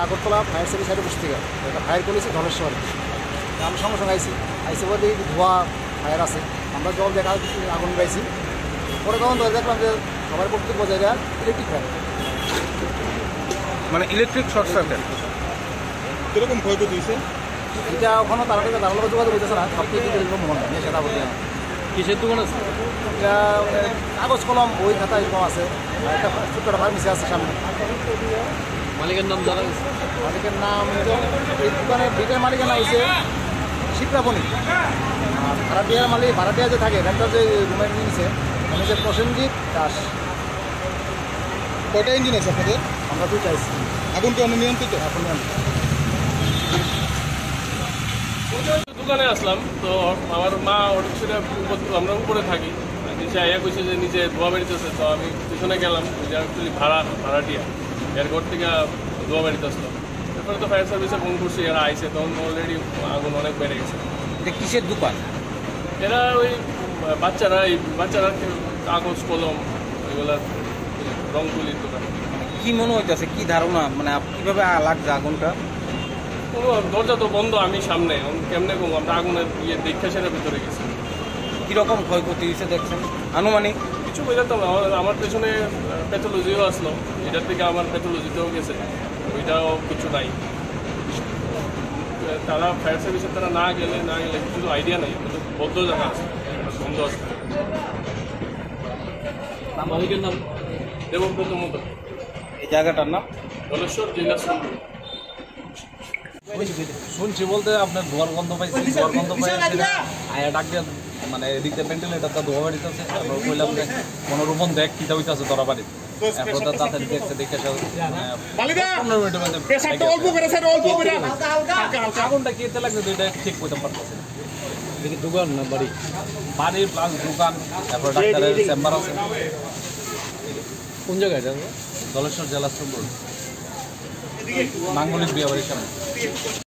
Agartala fire service সাইডে বসে থেকে একটা ফায়ার করেছি ধনেশ্বর। আমরা সঙ্গে সঙ্গে আইসি বলে ধোয়া ফায়ার আছে, আমরা জল দেখা আগুন গাইছি। পরে তখন দেখলাম যে সবার বক্তব্য জায়গা ইলেকট্রিক ফায়ার, মানে ইলেকট্রিক শর্ট সার্কিট। কিরকম ক্ষয়ক্ষতি হয়েছে এটা ওখানে তারা থেকে দাঁড়ালো যোগাযোগ হইতেছে না, সব কিছু এরকম মনে হয় সেটা বলতে। কিসের দোকান আছে? এটা কাগজ কলম বই খাতা এরকম আছে, একটা ছোট্ট একটা ফার্মেসি আছে সামনে। মালিকের নাম জানা গেছে? মালিকের নাম এই দোকানের ভিটের মালিকের নাম হচ্ছে শিপ্রাপনি। আর ভাড়াটিয়া যে থাকে রেন্টার যে রুমের নিয়েছে মানে যে প্রসেনজিৎ দাস। কয়টা ইঞ্জিন আছে আপনাদের? আমরা দুইটা আইসি। আগুন কি অনিয়ন্ত্রিত? এখন দোকানে আসলাম তো আমার মা ওটা সেটা আমরা উপরে থাকি, নিচে আইয়া কইছে যে নিচে ধোয়া বেরিতেছে। তো আমি পিছনে গেলাম, অ্যাকচুয়ালি ভাড়াটিয়া এর ঘর থেকে ধোয়া বেরিতেছিল। তারপরে তো ফায়ার সার্ভিসে ফোন করছি, এরা আইসে, তখন অলরেডি আগুন অনেক বেড়ে গেছে। এটা কিসের দোকান? এরা ওই বাচ্চারা কাগজ কলম ওইগুলার রং তুলির দোকান। কি মনে হইতেছে, কি ধারণা, মানে কিভাবে লাগছে আগুনটা? কোনো দরজা তো বন্ধ, আমি সামনে, কেমনে কম আমরা আগুনের দেখে সেটা ভিতরে গেছি। কিরকম ক্ষয়ক্ষতি হয়েছে দেখছেন আনুমানিক? কিছু বোঝাতাম আমার পেছনে প্যাথোলজিও আসলো, এটার থেকে আমার প্যাথোলজিতেও গেছে, ওইটাও কিছু নাই। তারা ফায়ার সার্ভিসের তারা না গেলে কিছু তো আইডিয়া নেই, কিন্তু বদ্ধ জায়গা আছে, বন্ধ আছে। মালিকের নাম? দেবব্রত মতো। এই জায়গাটার নাম? ধলেশ্বর জেলা। শুনছি বলতে আপনার ধোয়ার গন্ধ পাইছি, ধোয়ার গন্ধ পাই আয়া ডাক দিয়ে মানে এদিকে ভেন্টিলেটারটা ধোয়া বাড়িতেছে। আমরা কইলাম যে মনোরূপন দেখ কিটা হইতেছে ধরা বাড়িতে। এরপর তাড়াতাড়ি দেখছে, দেখে 15 মিনিটের মধ্যে আগুনটা কেতে লাগছে তো এটা ঠিক করতে পারতেছে না। দেখি দোকান না বাড়ি, বাড়ি প্লাস দোকান, তারপর ডাক্তারের চেম্বার আছে। কোন জায়গায় এটা? ধলেশ্বর জেলা, মাঙ্গলিক বিয়া বাড়ির সামনে।